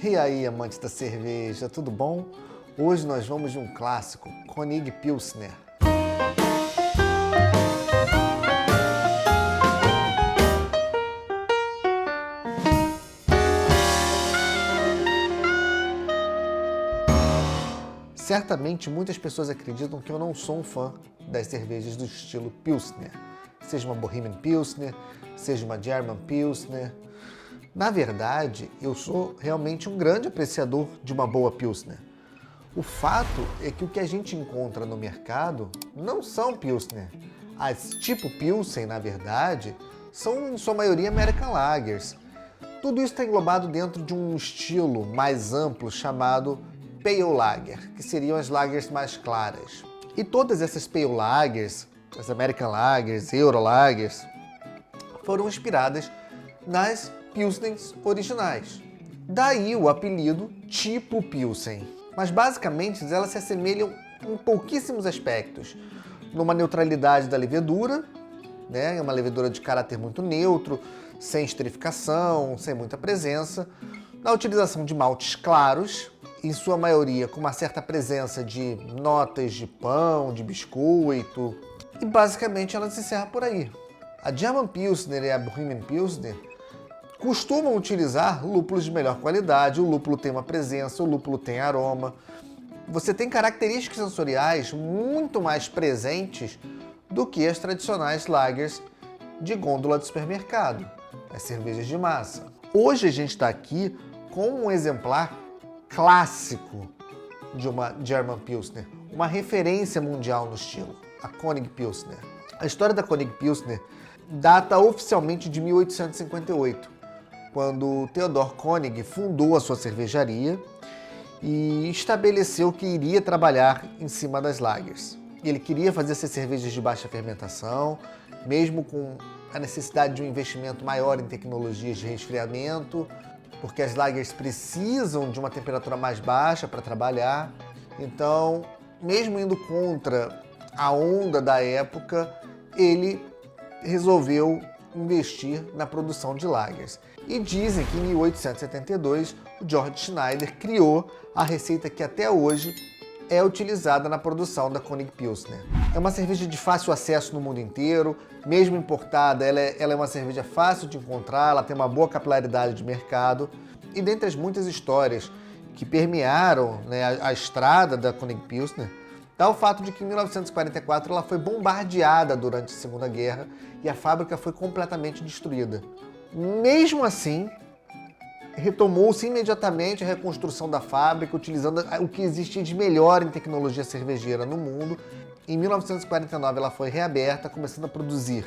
E aí, amantes da cerveja, tudo bom? Hoje nós vamos de um clássico, Konig Pilsner. Certamente muitas pessoas acreditam que eu não sou um fã das cervejas do estilo Pilsner, seja uma Bohemian Pilsner, seja uma German Pilsner. Na verdade, eu sou realmente um grande apreciador de uma boa Pilsner. O fato é que o que a gente encontra no mercado não são Pilsner. As tipo Pilsen, na verdade, são em sua maioria American Lagers. Tudo isso está englobado dentro de um estilo mais amplo chamado Pale Lager, que seriam as lagers mais claras. E todas essas Pale Lagers, as American Lagers, Euro Lagers, foram inspiradas nas Pilsners originais. Daí o apelido tipo Pilsen. Mas basicamente elas se assemelham em pouquíssimos aspectos. Numa neutralidade da levedura, né? Uma levedura de caráter muito neutro, sem esterificação, sem muita presença. Na utilização de maltes claros, em sua maioria com uma certa presença de notas de pão, de biscoito. E basicamente ela se encerra por aí. A German Pilsner e a Bohemian Pilsner costumam utilizar lúpulos de melhor qualidade, o lúpulo tem uma presença, o lúpulo tem aroma. Você tem características sensoriais muito mais presentes do que as tradicionais lagers de gôndola de supermercado, as cervejas de massa. Hoje a gente está aqui com um exemplar clássico de uma German Pilsner, uma referência mundial no estilo, a Konig Pilsner. A história da Konig Pilsner data oficialmente de 1858, quando Theodor Konig fundou a sua cervejaria e estabeleceu que iria trabalhar em cima das lagers. Ele queria fazer essas cervejas de baixa fermentação, mesmo com a necessidade de um investimento maior em tecnologias de resfriamento, porque as lagers precisam de uma temperatura mais baixa para trabalhar. Então, mesmo indo contra a onda da época, ele resolveu investir na produção de lagers. E dizem que em 1872 o George Schneider criou a receita que até hoje é utilizada na produção da Konig Pilsner. É uma cerveja de fácil acesso no mundo inteiro, mesmo importada, ela é uma cerveja fácil de encontrar, ela tem uma boa capilaridade de mercado. E dentre as muitas histórias que permearam, né, a estrada da Konig Pilsner, está o fato de que em 1944 ela foi bombardeada durante a Segunda Guerra e a fábrica foi completamente destruída. Mesmo assim, retomou-se imediatamente a reconstrução da fábrica, utilizando o que existia de melhor em tecnologia cervejeira no mundo. Em 1949 ela foi reaberta, começando a produzir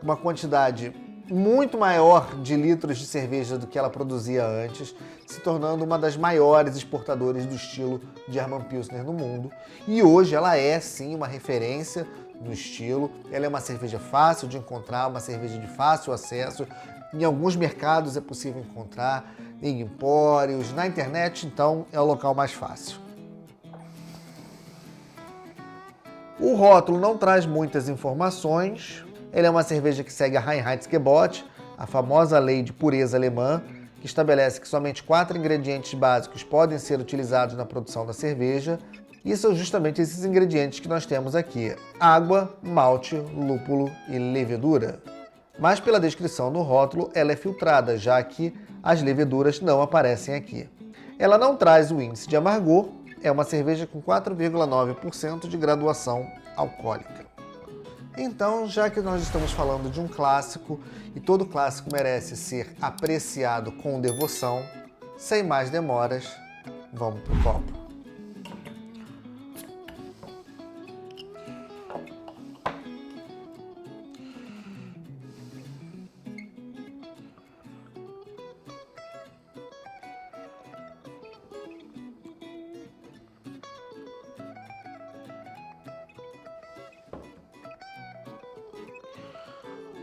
uma quantidade muito maior de litros de cerveja do que ela produzia antes, se tornando uma das maiores exportadoras do estilo German Pilsner no mundo. E hoje ela é, sim, uma referência no estilo. Ela é uma cerveja fácil de encontrar, uma cerveja de fácil acesso. Em alguns mercados é possível encontrar, em empórios, na internet, então é o local mais fácil. O rótulo não traz muitas informações. Ele é uma cerveja que segue a Reinheitsgebot, a famosa lei de pureza alemã, que estabelece que somente 4 ingredientes básicos podem ser utilizados na produção da cerveja, e são justamente esses ingredientes que nós temos aqui: água, malte, lúpulo e levedura. Mas pela descrição no rótulo, ela é filtrada, já que as leveduras não aparecem aqui. Ela não traz o índice de amargor, é uma cerveja com 4,9% de graduação alcoólica. Então, já que nós estamos falando de um clássico, e todo clássico merece ser apreciado com devoção, sem mais demoras, vamos pro copo.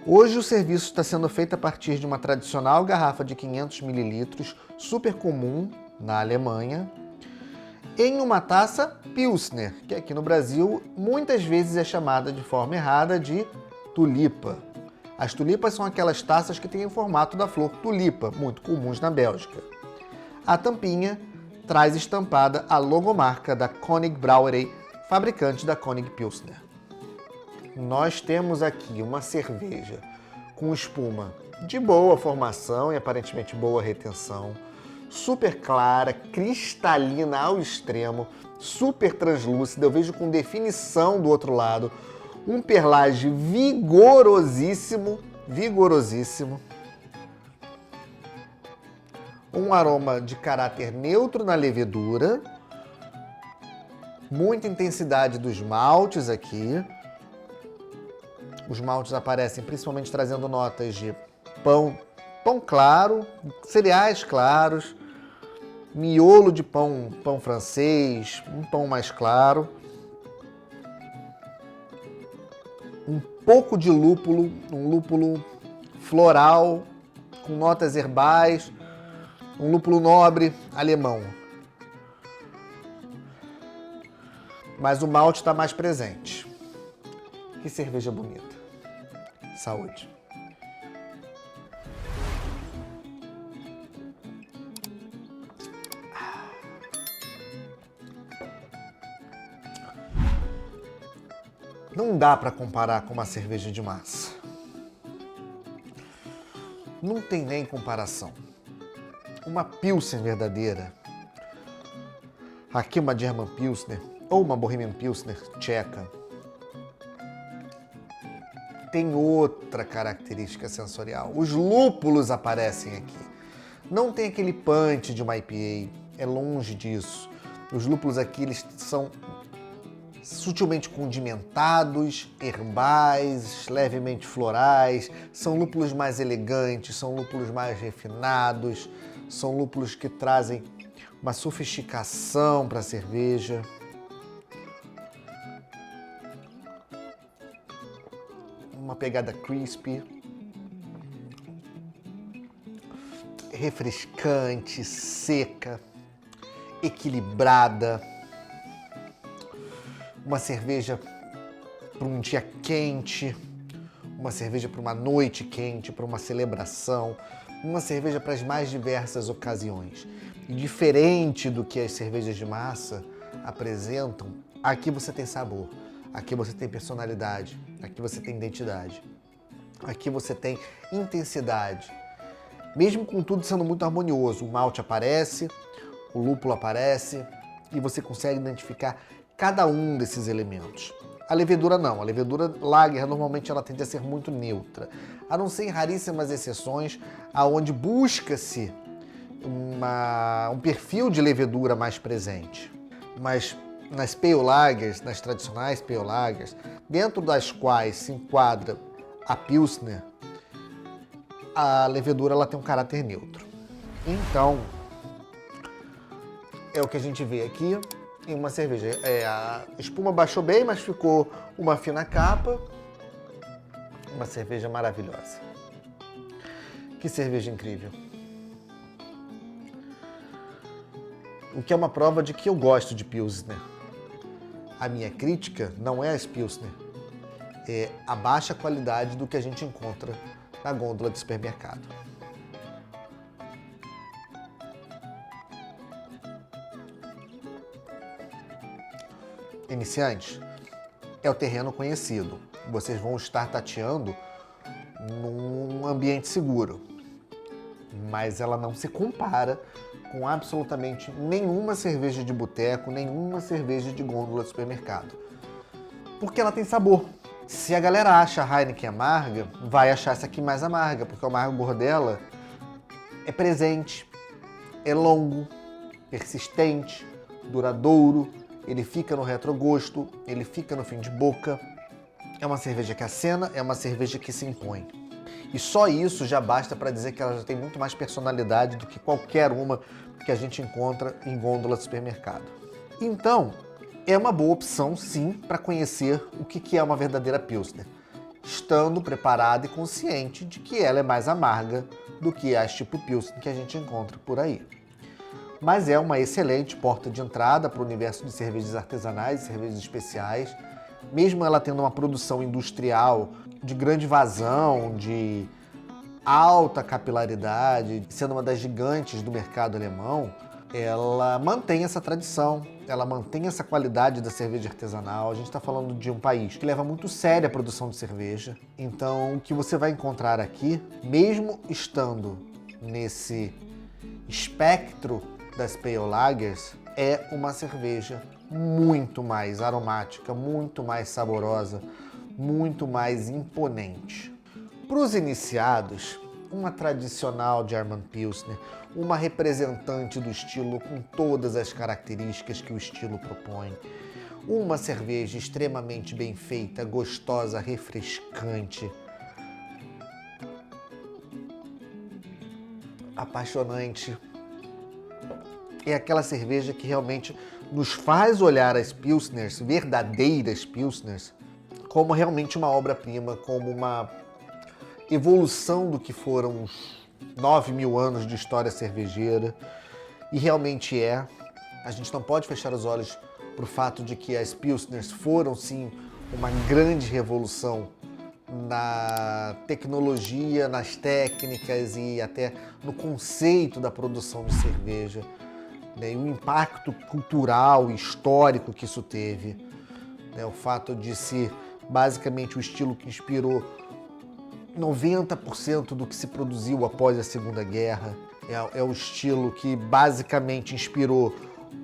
Hoje o serviço está sendo feito a partir de uma tradicional garrafa de 500 ml, super comum na Alemanha, em uma taça Pilsner, que aqui no Brasil muitas vezes é chamada de forma errada de tulipa. As tulipas são aquelas taças que têm o formato da flor tulipa, muito comuns na Bélgica. A tampinha traz estampada a logomarca da Koenig Brauerei, fabricante da Koenig Pilsner. Nós temos aqui uma cerveja com espuma de boa formação e aparentemente boa retenção, super clara, cristalina ao extremo, super translúcida, eu vejo com definição do outro lado, um perlage vigorosíssimo, um aroma de caráter neutro na levedura, muita intensidade dos maltes aqui. Os maltes aparecem principalmente trazendo notas de pão claro, cereais claros, miolo de pão francês, um pão mais claro, um pouco de lúpulo, um lúpulo floral com notas herbais, um lúpulo nobre alemão. Mas o malte está mais presente. Que cerveja bonita. Saúde. Não dá para comparar com uma cerveja de massa. Não tem nem comparação. Uma Pilsen verdadeira, aqui uma German Pilsner ou uma Bohemian Pilsner tcheca, tem outra característica sensorial. Os lúpulos aparecem aqui. Não tem aquele punch de uma IPA, é longe disso. Os lúpulos aqui eles são sutilmente condimentados, herbais, levemente florais, são lúpulos mais elegantes, são lúpulos mais refinados, são lúpulos que trazem uma sofisticação para a cerveja. Uma pegada crispy, refrescante, seca, equilibrada. Uma cerveja para um dia quente, uma cerveja para uma noite quente, para uma celebração, uma cerveja para as mais diversas ocasiões. E diferente do que as cervejas de massa apresentam, aqui você tem sabor, aqui você tem personalidade, aqui você tem identidade, aqui você tem intensidade. Mesmo com tudo sendo muito harmonioso, o malte aparece, o lúpulo aparece e você consegue identificar cada um desses elementos. A levedura não, a levedura lager normalmente ela tende a ser muito neutra, a não ser em raríssimas exceções, aonde busca-se um perfil de levedura mais presente. Mas nas pale lagers, nas tradicionais pale lagers, dentro das quais se enquadra a Pilsner, a levedura ela tem um caráter neutro. Então, é o que a gente vê aqui em uma cerveja. A espuma baixou bem, mas ficou uma fina capa. Uma cerveja maravilhosa. Que cerveja incrível. O que é uma prova de que eu gosto de Pilsner. A minha crítica não é as Pilsner, é a baixa qualidade do que a gente encontra na gôndola de supermercado. Iniciantes, é o terreno conhecido. Vocês vão estar tateando num ambiente seguro, mas ela não se compara com absolutamente nenhuma cerveja de boteco, nenhuma cerveja de gôndola de supermercado. Porque ela tem sabor. Se a galera acha a Heineken amarga, vai achar essa aqui mais amarga, porque o amargor dela é presente, é longo, persistente, duradouro, ele fica no retrogosto, ele fica no fim de boca. É uma cerveja que acena, é uma cerveja que se impõe. E só isso já basta para dizer que ela já tem muito mais personalidade do que qualquer uma que a gente encontra em gôndola de supermercado. Então, é uma boa opção, sim, para conhecer o que é uma verdadeira Pilsner, estando preparado e consciente de que ela é mais amarga do que as tipo Pilsner que a gente encontra por aí. Mas é uma excelente porta de entrada para o universo de cervejas artesanais e cervejas especiais, mesmo ela tendo uma produção industrial de grande vazão, de alta capilaridade, sendo uma das gigantes do mercado alemão, ela mantém essa tradição, ela mantém essa qualidade da cerveja artesanal. A gente está falando de um país que leva muito sério a produção de cerveja. Então, o que você vai encontrar aqui, mesmo estando nesse espectro das Pale Lagers, é uma cerveja muito mais aromática, muito mais saborosa, muito mais imponente. Para os iniciados, uma tradicional German Pilsner, uma representante do estilo com todas as características que o estilo propõe, uma cerveja extremamente bem feita, gostosa, refrescante, apaixonante. É aquela cerveja que realmente nos faz olhar as Pilsners, verdadeiras Pilsners, como realmente uma obra-prima, como uma evolução do que foram os 9.000 anos de história cervejeira. E realmente é. A gente não pode fechar os olhos para o fato de que as Pilsners foram, sim, uma grande revolução na tecnologia, nas técnicas e até no conceito da produção de cerveja, né? E o impacto cultural e histórico que isso teve, né? O fato de ser basicamente o estilo que inspirou 90% do que se produziu após a Segunda Guerra. É o estilo que basicamente inspirou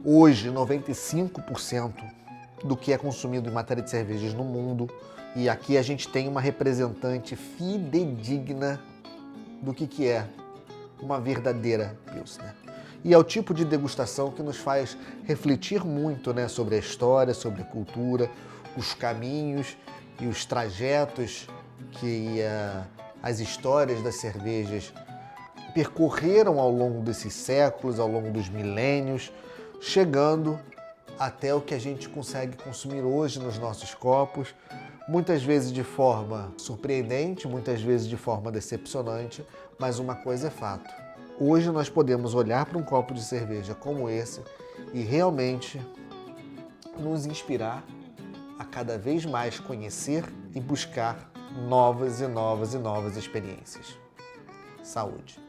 hoje 95% do que é consumido em matéria de cervejas no mundo. E aqui a gente tem uma representante fidedigna do que é uma verdadeira Pilsner. E é o tipo de degustação que nos faz refletir muito, né, sobre a história, sobre a cultura, os caminhos e os trajetos que as histórias das cervejas percorreram ao longo desses séculos, ao longo dos milênios, chegando até o que a gente consegue consumir hoje nos nossos copos, muitas vezes de forma surpreendente, muitas vezes de forma decepcionante, mas uma coisa é fato. Hoje nós podemos olhar para um copo de cerveja como esse e realmente nos inspirar a cada vez mais conhecer e buscar novas e novas e novas experiências. Saúde!